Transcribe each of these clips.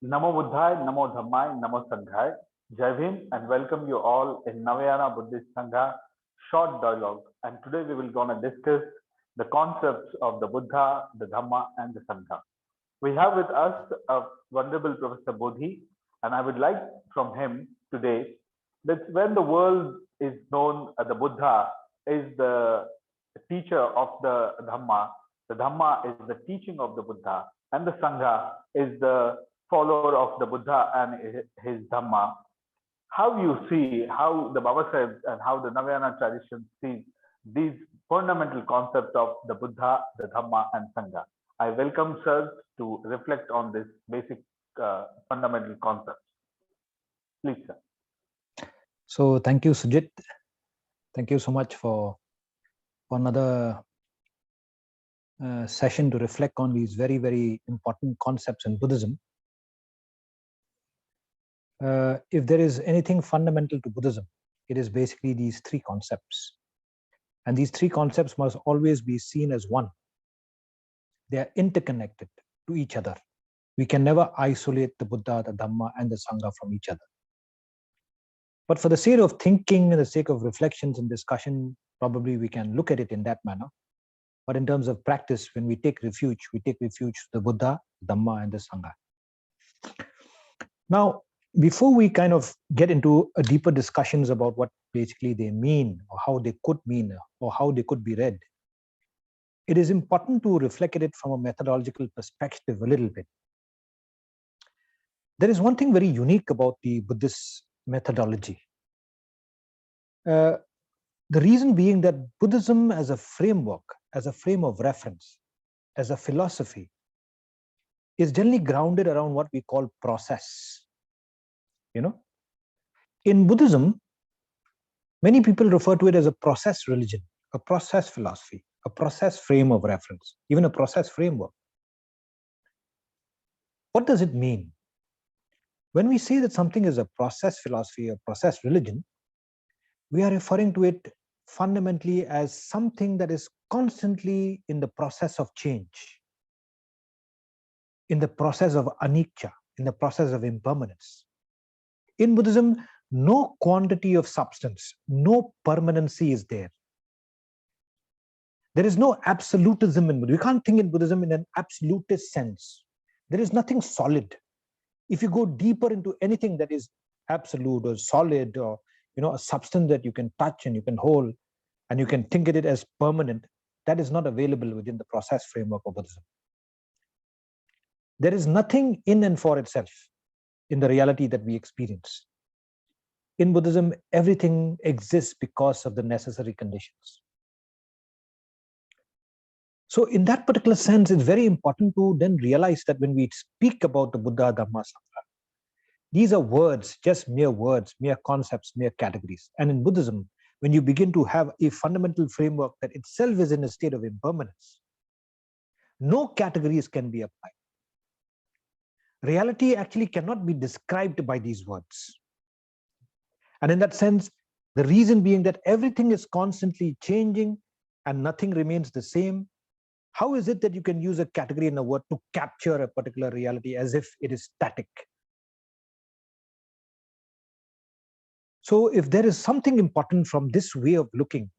Namo Buddhaya, Namo Dhammaya, Namo Sanghaya. Jai Bhim and welcome you all in Navayana Buddhist Sangha short dialogue. And today we will gonna discuss the concepts of the Buddha, the Dhamma and the Sangha. We have with us a wonderful Professor Bodhi, and I would like from him today that when the world is known as the Buddha is the teacher of the Dhamma is the teaching of the Buddha, and the Sangha is the follower of the Buddha and his Dhamma. How you see how the Babasaheb and how the Navayana tradition sees these fundamental concepts of the Buddha, the Dhamma, and Sangha. I welcome sirs to reflect on this basic fundamental concepts. Please, sir. So thank you, Sujit. Thank you so much for another session to reflect on these very, very important concepts in Buddhism. If there is anything fundamental to Buddhism, it is basically these three concepts. And these three concepts must always be seen as one. They are interconnected to each other. We can never isolate the Buddha, the Dhamma, and the Sangha from each other. But for the sake of thinking and the sake of reflections and discussion, probably we can look at it in that manner. But in terms of practice, when we take refuge to the Buddha, Dhamma, and the Sangha. Now, before we kind of get into a deeper discussions about what basically they mean, or how they could mean, or how they could be read, it is important to reflect at it from a methodological perspective a little bit. There is one thing very unique about the Buddhist methodology. The reason being that Buddhism as a framework, as a frame of reference, as a philosophy, is generally grounded around what we call process. In Buddhism, many people refer to it as a process religion, a process philosophy, a process frame of reference, even a process framework. What does it mean? When we say that something is a process philosophy, a process religion, we are referring to it fundamentally as something that is constantly in the process of change, in the process of anicca, in the process of impermanence. In Buddhism, no quantity of substance, no permanency is there. There is no absolutism in Buddhism. We can't think in Buddhism in an absolutist sense. There is nothing solid. If you go deeper into anything that is absolute or solid, or a substance that you can touch and you can hold and you can think of it as permanent, that is not available within the process framework of Buddhism. There is nothing in and for itself in the reality that we experience. In Buddhism, everything exists because of the necessary conditions. So in that particular sense, it's very important to then realize that when we speak about the Buddha, Dhamma, Sangha, these are words, just mere words, mere concepts, mere categories. And in Buddhism, when you begin to have a fundamental framework that itself is in a state of impermanence, no categories can be applied. Reality actually cannot be described by these words. And in that sense, the reason being that everything is constantly changing and nothing remains the same, how is it that you can use a category in a word to capture a particular reality as if it is static? So if there is something important from this way of looking,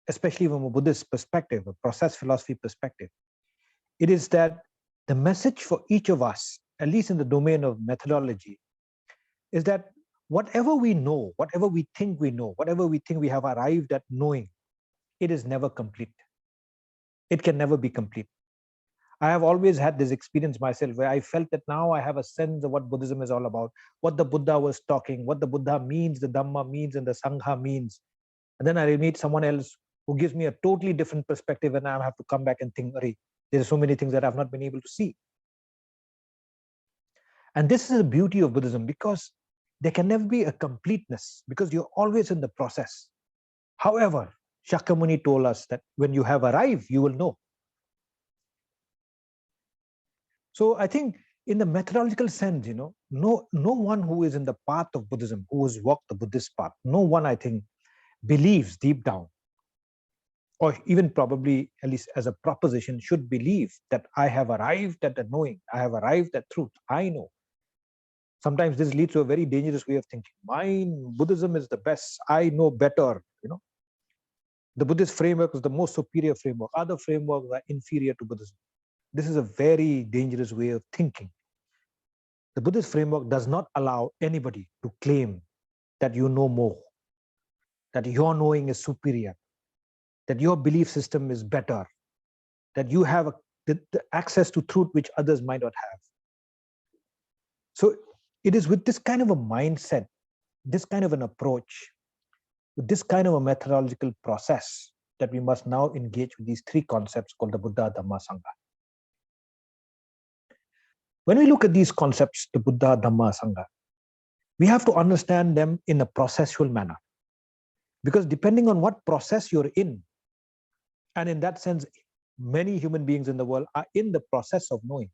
especially from a Buddhist perspective, a process philosophy perspective, it is that the message for each of us, at least in the domain of methodology, is that whatever we know, whatever we think we know, whatever we think we have arrived at knowing, it is never complete. It can never be complete. I have always had this experience myself where I felt that now I have a sense of what Buddhism is all about, what the Buddha was talking, what the Buddha means, the Dhamma means, and the Sangha means. And then I meet someone else who gives me a totally different perspective, and I have to come back and think, there are so many things that I've not been able to see. And this is the beauty of Buddhism, because there can never be a completeness, because you're always in the process. However, Shakyamuni told us that when you have arrived, you will know. So I think in the methodological sense, no one who is in the path of Buddhism, who has walked the Buddhist path, no one, I think, believes deep down, or even probably, at least as a proposition, should believe that I have arrived at the knowing, I have arrived at truth, I know. Sometimes this leads to a very dangerous way of thinking. Mine, Buddhism is the best. I know better. The Buddhist framework is the most superior framework. Other frameworks are inferior to Buddhism. This is a very dangerous way of thinking. The Buddhist framework does not allow anybody to claim that you know more, that your knowing is superior, that your belief system is better, that you have the access to truth which others might not have. So it is with this kind of a mindset, this kind of an approach, with this kind of a methodological process that we must now engage with these three concepts called the Buddha Dhamma Sangha. When we look at these concepts, the Buddha Dhamma Sangha, we have to understand them in a processual manner. Because depending on what process you're in, and in that sense, many human beings in the world are in the process of knowing.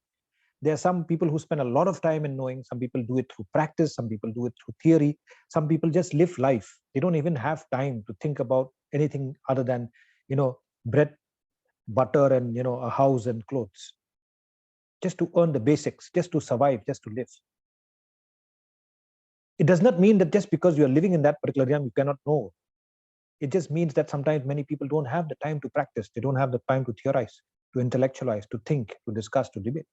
There are some people who spend a lot of time in knowing. Some people do it through practice. Some people do it through theory. Some people just live life. They don't even have time to think about anything other than, bread, butter, and, a house and clothes. Just to earn the basics, just to survive, just to live. It does not mean that just because you are living in that particular realm, you cannot know. It just means that sometimes many people don't have the time to practice. They don't have the time to theorize, to intellectualize, to think, to discuss, to debate.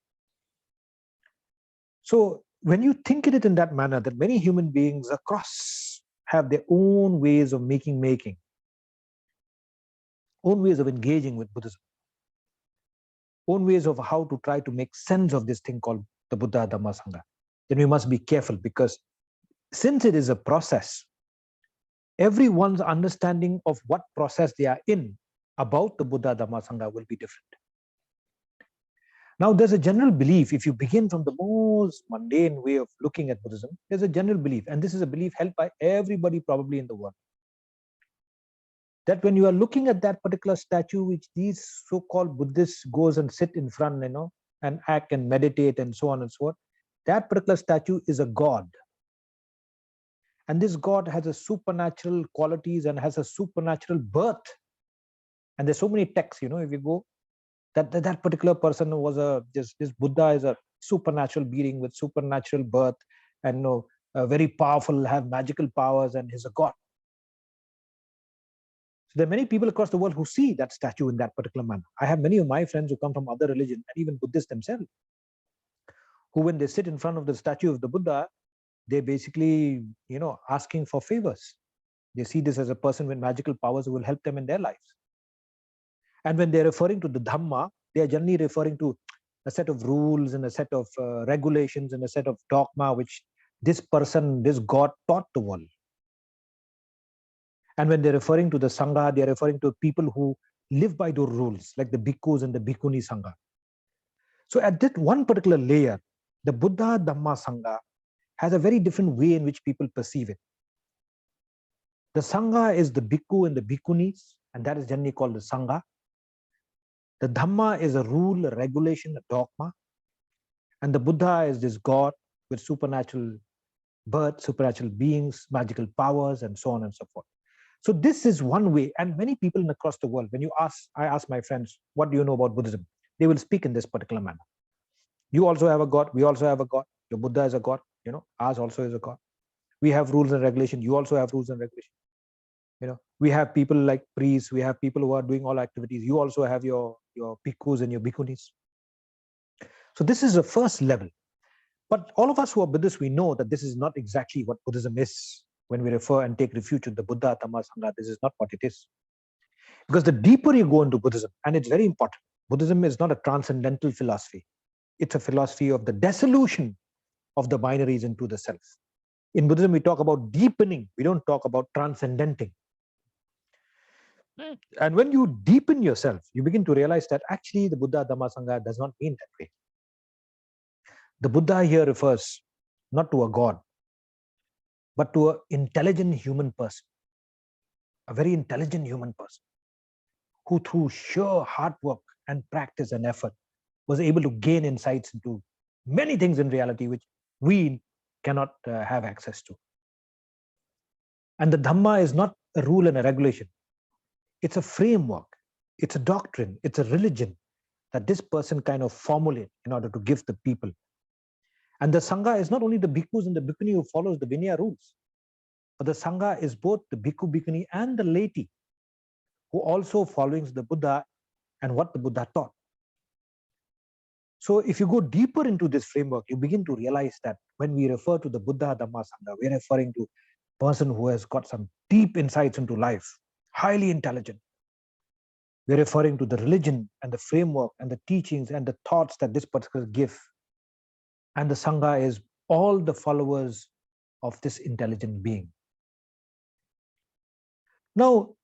So when you think it in that manner, that many human beings across have their own ways of making, own ways of engaging with Buddhism, own ways of how to try to make sense of this thing called the Buddha Dhamma Sangha, then we must be careful, because since it is a process, everyone's understanding of what process they are in about the Buddha Dhamma Sangha will be different. Now, there's a general belief, if you begin from the most mundane way of looking at Buddhism, there's a general belief, and this is a belief held by everybody probably in the world, that when you are looking at that particular statue, which these so-called Buddhists goes and sit in front, and act and meditate and so on and so forth, that particular statue is a god. And this god has a supernatural qualities and has a supernatural birth. And there's so many texts, if you go, that particular person was this Buddha is a supernatural being with supernatural birth, and very powerful, have magical powers, and he's a god. So there are many people across the world who see that statue in that particular manner. I have many of my friends who come from other religions, and even Buddhists themselves, who when they sit in front of the statue of the Buddha, they basically, asking for favors. They see this as a person with magical powers who will help them in their lives. And when they're referring to the Dhamma, they are generally referring to a set of rules and a set of regulations and a set of dogma which this person, this God taught the world. And when they're referring to the Sangha, they're referring to people who live by those rules, like the Bhikkhus and the Bhikkhuni Sangha. So at that one particular layer, the Buddha Dhamma Sangha has a very different way in which people perceive it. The Sangha is the Bhikkhu and the Bhikkhunis, and that is generally called the Sangha. The Dhamma is a rule, a regulation, a dogma. And the Buddha is this God with supernatural birth, supernatural beings, magical powers, and so on and so forth. So this is one way. And many people across the world, when I ask my friends, what do you know about Buddhism? They will speak in this particular manner. You also have a God. We also have a God. Your Buddha is a God. Ours also is a God. We have rules and regulations. You also have rules and regulations. We have people like priests. We have people who are doing all activities. You also have your bhikkhus and your bhikkhunis. So this is the first level. But all of us who are Buddhists, we know that this is not exactly what Buddhism is. When we refer and take refuge in the Buddha Dhamma Sangha, this is not what it is. Because the deeper you go into Buddhism, and it's very important, Buddhism is not a transcendental philosophy. It's a philosophy of the dissolution of the binaries into the self. In Buddhism, we talk about deepening. We don't talk about transcendenting. And when you deepen yourself, you begin to realize that actually the Buddha Dhamma Sangha does not mean that way. The Buddha here refers not to a God, but to an intelligent human person, a very intelligent human person, who through sheer hard work and practice and effort was able to gain insights into many things in reality which we cannot have access to. And the Dhamma is not a rule and a regulation. It's a framework, it's a doctrine, it's a religion that this person kind of formulate in order to give the people. And the Sangha is not only the bhikkhus and the bhikkhuni who follows the Vinaya rules, but the Sangha is both the bhikkhu, bhikkhuni and the laity who also following the Buddha and what the Buddha taught. So if you go deeper into this framework, you begin to realize that when we refer to the Buddha Dhamma Sangha, we're referring to a person who has got some deep insights into life, highly intelligent. We're referring to the religion and the framework and the teachings and the thoughts that this particular give. And the Sangha is all the followers of this intelligent being. Now,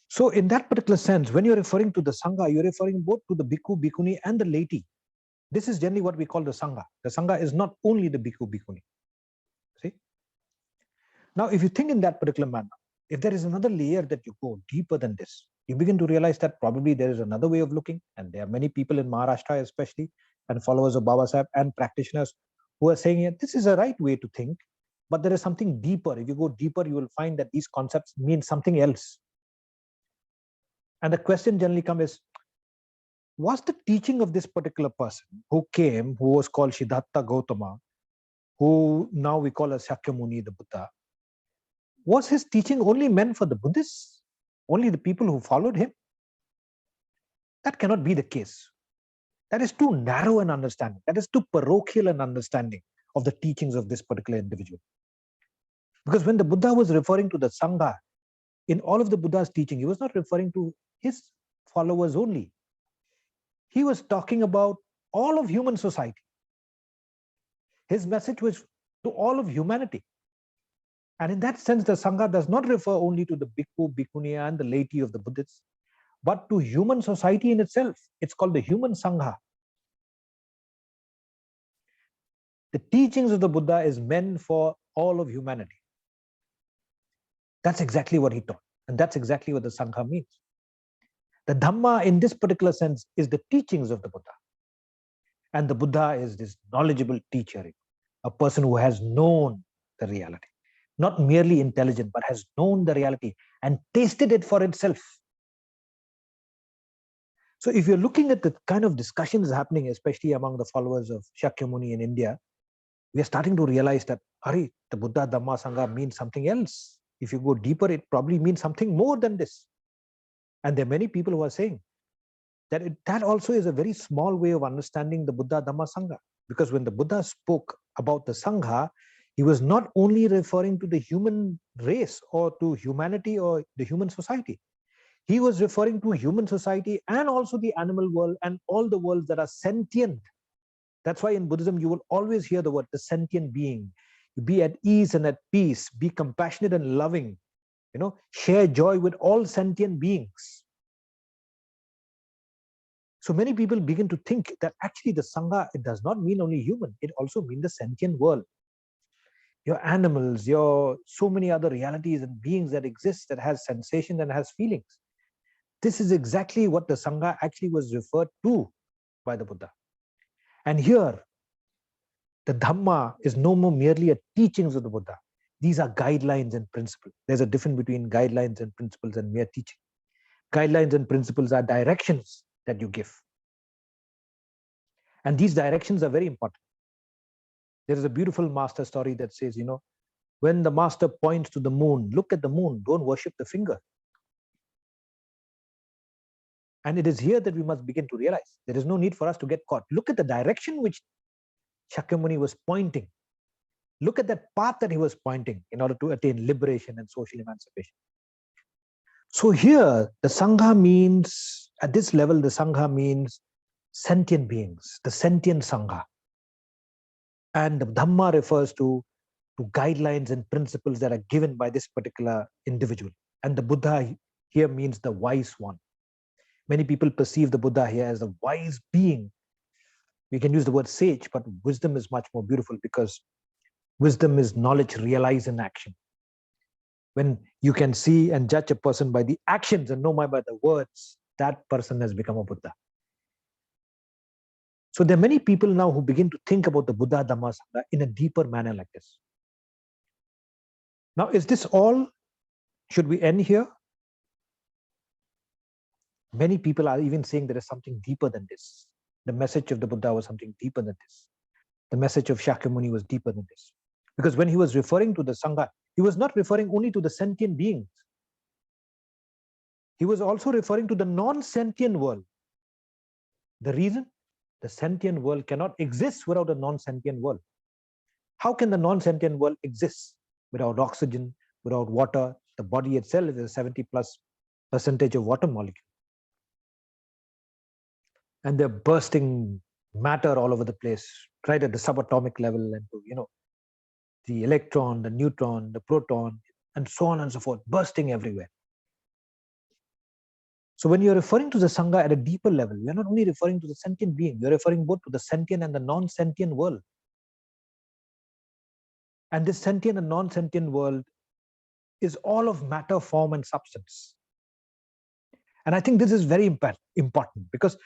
so in that particular sense, when you're referring to the Sangha, you're referring both to the bhikkhu, bhikkhuni and the laity. This is generally what we call the Sangha. The Sangha is not only the bhikkhu, bhikkhuni. See? Now, if you think in that particular manner, if there is another layer that you go deeper than this, you begin to realize that probably there is another way of looking. And there are many people in Maharashtra especially, and followers of Babasaheb and practitioners who are saying, yeah, this is a right way to think, but there is something deeper. If you go deeper, you will find that these concepts mean something else. And the question generally comes is, was the teaching of this particular person who came, who was called Siddhartha Gautama, who now we call as Shakyamuni, the Buddha, was his teaching only meant for the Buddhists, only the people who followed him? That cannot be the case. That is too narrow an understanding. That is too parochial an understanding of the teachings of this particular individual. Because when the Buddha was referring to the Sangha, in all of the Buddha's teaching, he was not referring to his followers only. He was talking about all of human society. His message was to all of humanity. And in that sense, the Sangha does not refer only to the bhikkhu, bhikkhuni and the laity of the Buddhists, but to human society in itself. It's called the human Sangha. The teachings of the Buddha is meant for all of humanity. That's exactly what he taught. And that's exactly what the Sangha means. The Dhamma in this particular sense is the teachings of the Buddha. And the Buddha is this knowledgeable teacher, a person who has known the reality. Not merely intelligent, but has known the reality and tasted it for itself. So if you're looking at the kind of discussions happening, especially among the followers of Shakyamuni in India, we are starting to realize that, Hari, the Buddha Dhamma Sangha means something else. If you go deeper, it probably means something more than this. And there are many people who are saying that that also is a very small way of understanding the Buddha Dhamma Sangha. Because when the Buddha spoke about the Sangha, he was not only referring to the human race or to humanity or the human society. He was referring to human society and also the animal world and all the worlds that are sentient. That's why in Buddhism, you will always hear the word, the sentient being. Be at ease and at peace, be compassionate and loving, share joy with all sentient beings. So many people begin to think that actually the Sangha, it does not mean only human, it also means the sentient world. Your animals, your so many other realities and beings that exist that has sensations and has feelings. This is exactly what the Sangha actually was referred to by the Buddha. And here, the Dhamma is no more merely a teachings of the Buddha. These are guidelines and principles. There's a difference between guidelines and principles and mere teaching. Guidelines and principles are directions that you give. And these directions are very important. There is a beautiful master story that says, when the master points to the moon, look at the moon, don't worship the finger. And it is here that we must begin to realize there is no need for us to get caught. Look at the direction which Shakyamuni was pointing. Look at that path that he was pointing in order to attain liberation and social emancipation. So here, the Sangha means, at this level, the Sangha means sentient beings, the sentient Sangha. And the Dhamma refers to guidelines and principles that are given by this particular individual. And the Buddha here means the wise one. Many people perceive the Buddha here as a wise being. We can use the word sage, but wisdom is much more beautiful because wisdom is knowledge realized in action. When you can see and judge a person by the actions and not by the words, that person has become a Buddha. So there are many people now who begin to think about the Buddha Dhamma Sangha in a deeper manner like this. Now, is this all? Should we end here? Many people are even saying there is something deeper than this. The message of the Buddha was something deeper than this. the message of Shakyamuni was deeper than this. Because when he was referring to the Sangha, he was not referring only to the sentient beings. He was also referring to the non-sentient world. The reason? The sentient world cannot exist without a non-sentient world. How can the non-sentient world exist without oxygen, without water? The body itself is a 70+% of water molecule. And they're bursting matter all over the place, right at the subatomic level, and the electron, the neutron, the proton, and so on and so forth, bursting everywhere. So when you're referring to the Sangha at a deeper level, you're not only referring to the sentient being, you're referring both to the sentient and the non-sentient world. And this sentient and non-sentient world is all of matter, form, and substance. And I think this is very important because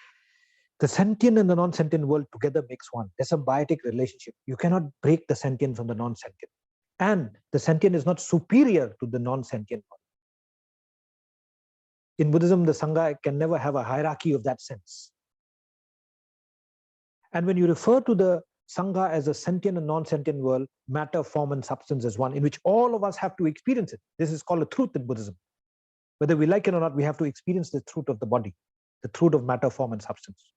the sentient and the non-sentient world together makes one. There's a biotic relationship. You cannot break the sentient from the non-sentient. And the sentient is not superior to the non-sentient world. In Buddhism, the Sangha can never have a hierarchy of that sense. And when you refer to the Sangha as a sentient and non-sentient world, matter, form, and substance is one, in which all of us have to experience it. This is called a truth in Buddhism. Whether we like it or not, we have to experience the truth of the body, the truth of matter, form, and substance.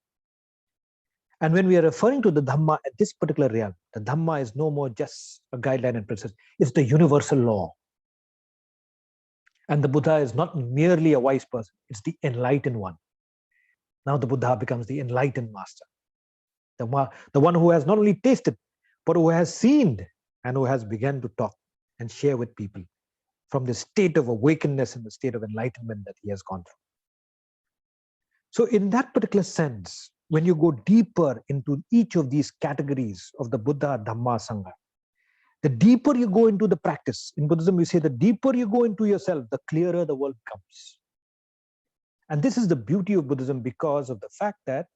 And when we are referring to the Dhamma at this particular realm, the Dhamma is no more just a guideline and principle. It's the universal law. And the Buddha is not merely a wise person, it's the enlightened one. Now the Buddha becomes the enlightened master. The one who has not only tasted, but who has seen and who has begun to talk and share with people from the state of awakenedness and the state of enlightenment that he has gone through. So in that particular sense, when you go deeper into each of these categories of the Buddha, Dhamma, Sangha, the deeper you go into the practice, in Buddhism we say the deeper you go into yourself, the clearer the world becomes. And this is the beauty of Buddhism because of the fact that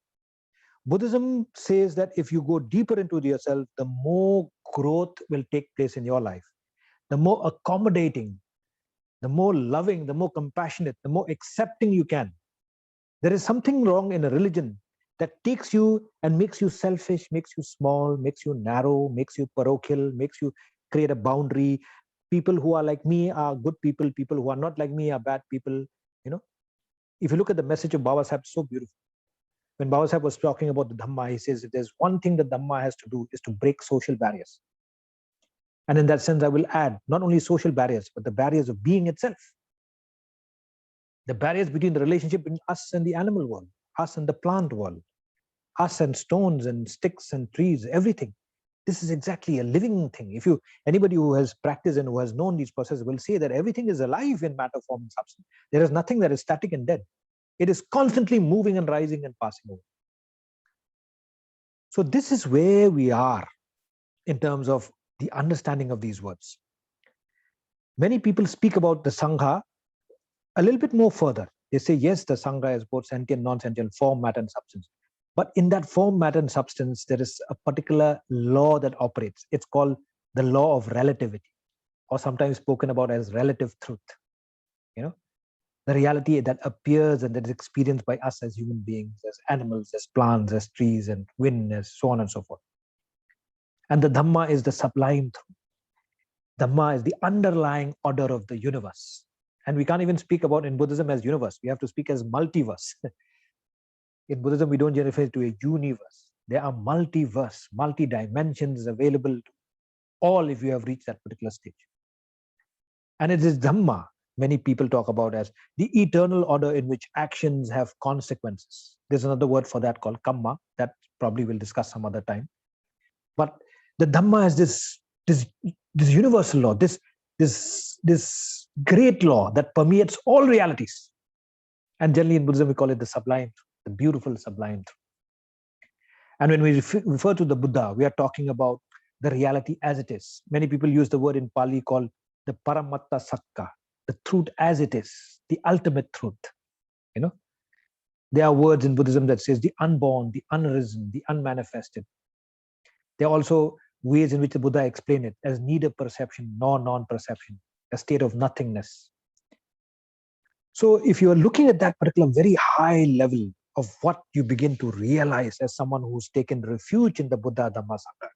Buddhism says that if you go deeper into yourself, the more growth will take place in your life, the more accommodating, the more loving, the more compassionate, the more accepting you can. There is something wrong in a religion that takes you and makes you selfish, makes you small, makes you narrow, makes you parochial, makes you create a boundary. People who are like me are good people, people who are not like me are bad people. If you look at the message of Babasaheb, so beautiful. When Babasaheb was talking about the Dhamma, he says, if there's one thing that Dhamma has to do is to break social barriers. And in that sense, I will add not only social barriers, but the barriers of being itself. The barriers between the relationship between us and the animal world, us and the plant world, us and stones and sticks and trees, everything. This is exactly a living thing. Anybody who has practiced and who has known these processes will say that everything is alive in matter, form, and substance. There is nothing that is static and dead. It is constantly moving and rising and passing over. So this is where we are in terms of the understanding of these words. Many people speak about the Sangha a little bit more further. They say, yes, the Sangha is both sentient, non-sentient, form, matter, and substance. But in that form, matter, and substance, there is a particular law that operates. It's called the law of relativity, or sometimes spoken about as relative truth. The reality that appears and that is experienced by us as human beings, as animals, as plants, as trees, and wind, as so on and so forth. And the Dhamma is the sublime truth. Dhamma is the underlying order of the universe. And we can't even speak about in Buddhism as universe. We have to speak as multiverse. In Buddhism, we don't refer to a universe. There are multiverse, multi-dimensions available to all if you have reached that particular stage. And it is Dhamma many people talk about as the eternal order in which actions have consequences. There's another word for that called kamma, that probably we'll discuss some other time. But the Dhamma is this universal law, this great law that permeates all realities. And generally in Buddhism, we call it the sublime truth, the beautiful sublime truth. And when we refer to the Buddha, we are talking about the reality as it is. Many people use the word in Pali called the paramatta sakka, the truth as it is, the ultimate truth. There are words in Buddhism that says the unborn, the unrisen, the unmanifested. There are also ways in which the Buddha explained it as neither perception nor non-perception, a state of nothingness. So if you are looking at that particular very high level of what you begin to realize as someone who's taken refuge in the Buddha Dhamma Sangha,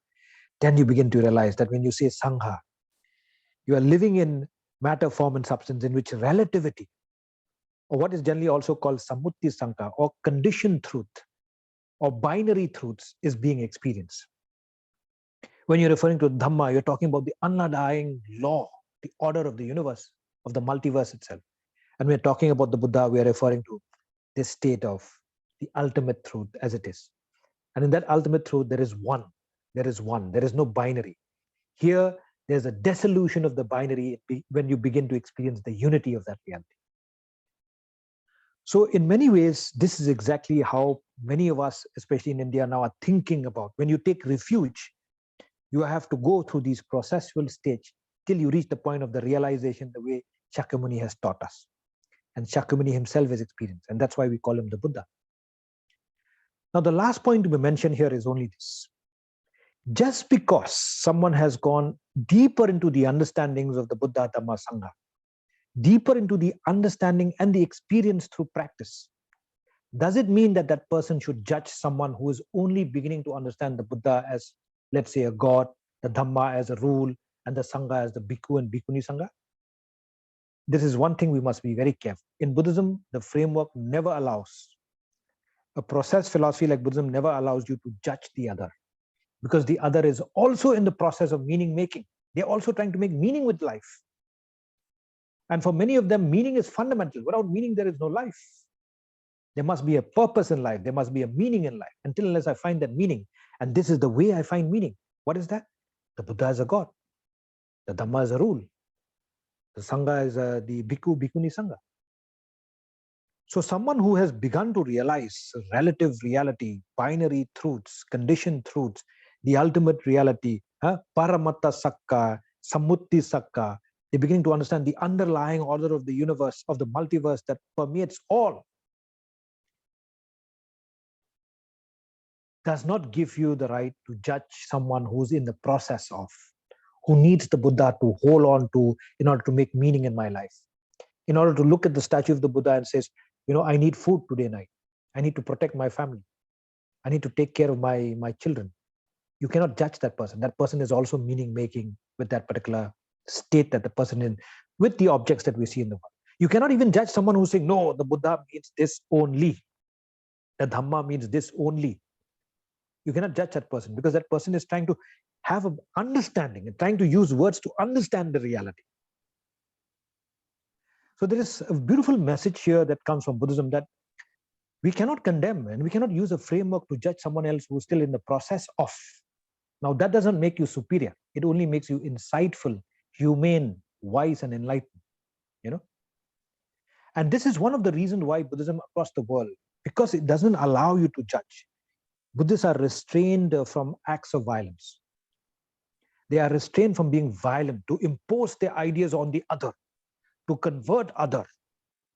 then you begin to realize that when you say Sangha, you are living in matter, form, and substance in which relativity, or what is generally also called Samutti Sangha, or conditioned truth, or binary truths, is being experienced. When you're referring to Dhamma, you're talking about the undying law, the order of the universe, of the multiverse itself. And we're talking about the Buddha, we are referring to this state of the ultimate truth as it is. And in that ultimate truth, there is one. There is one. There is no binary. Here, there's a dissolution of the binary when you begin to experience the unity of that reality. So in many ways, this is exactly how many of us, especially in India now, are thinking about. When you take refuge, you have to go through these processual stage till you reach the point of the realization the way Shakyamuni has taught us. And Shakyamuni himself has experienced. And that's why we call him the Buddha. Now, the last point to be mentioned here is only this. Just because someone has gone deeper into the understandings of the Buddha Dhamma Sangha, deeper into the understanding and the experience through practice, does it mean that that person should judge someone who is only beginning to understand the Buddha as, let's say, a god, the Dhamma as a rule, and the Sangha as the Bhikkhu and Bhikkhuni Sangha? This is one thing we must be very careful. In Buddhism, the framework never allows, a process philosophy like Buddhism never allows you to judge the other, because the other is also in the process of meaning making. They're also trying to make meaning with life. And for many of them, meaning is fundamental. Without meaning, there is no life. There must be a purpose in life. There must be a meaning in life. Until unless I find that meaning, and this is the way I find meaning. What is that? The Buddha is a god. The Dhamma is a rule. The Sangha is the Bhikkhu, Bhikkhuni Sangha. So someone who has begun to realize relative reality, binary truths, conditioned truths, the ultimate reality, Paramatta Sakka, Samutti Sakka, they're beginning to understand the underlying order of the universe, of the multiverse that permeates all, does not give you the right to judge someone who's in the process of, who needs the Buddha to hold on to in order to make meaning in my life. In order to look at the statue of the Buddha and says, I need food today night. I need to protect my family. I need to take care of my children. You cannot judge that person. That person is also meaning making with that particular state that the person is in, with the objects that we see in the world. You cannot even judge someone who's saying, no, the Buddha means this only. The Dhamma means this only. You cannot judge that person, because that person is trying to have an understanding and trying to use words to understand the reality. So there is a beautiful message here that comes from Buddhism, that we cannot condemn and we cannot use a framework to judge someone else who's still in the process of. Now, that doesn't make you superior. It only makes you insightful, humane, wise, and enlightened. And this is one of the reasons why Buddhism across the world, because it doesn't allow you to judge. Buddhists are restrained from acts of violence. They are restrained from being violent, to impose their ideas on the other, to convert other,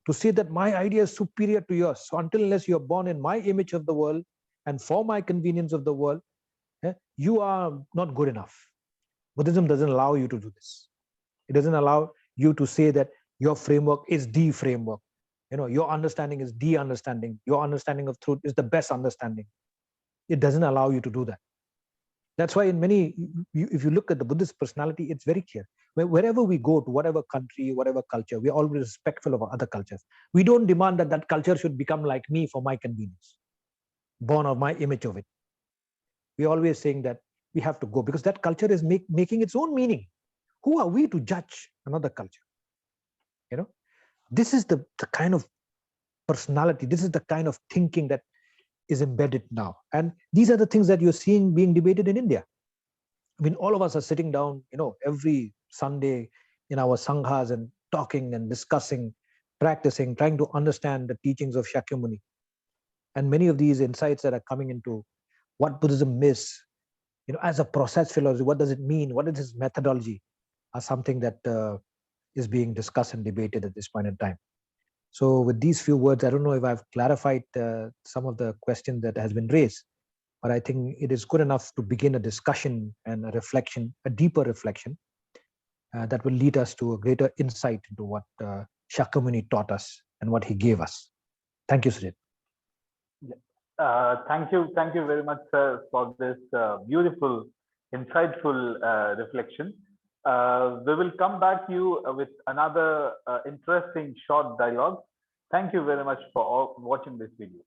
to say that my idea is superior to yours. So until unless you are born in my image of the world and for my convenience of the world, you are not good enough. Buddhism doesn't allow you to do this. It doesn't allow you to say that your framework is the framework. Your understanding is the understanding. Your understanding of truth is the best understanding. It doesn't allow you to do that. That's why in many, if you look at the Buddhist personality, it's very clear. Wherever we go, to whatever country, whatever culture, we're always respectful of other cultures. We don't demand that that culture should become like me for my convenience, born of my image of it. We're always saying that we have to go, because that culture is making its own meaning. Who are we to judge another culture? This is the kind of personality, this is the kind of thinking that is embedded now. And these are the things that you're seeing being debated in India. I mean, all of us are sitting down, every Sunday in our sanghas and talking and discussing, practicing, trying to understand the teachings of Shakyamuni. And many of these insights that are coming into what Buddhism is, as a process philosophy, what does it mean? What is its methodology? Are something that is being discussed and debated at this point in time. So with these few words, I don't know if I've clarified some of the questions that has been raised, but I think it is good enough to begin a discussion and a reflection, a deeper reflection that will lead us to a greater insight into what Shakyamuni taught us and what he gave us. Thank you, Sujit. Thank you very much, sir, for this beautiful insightful reflection. We will come back to you with another interesting short dialogue. Thank you very much for watching this video.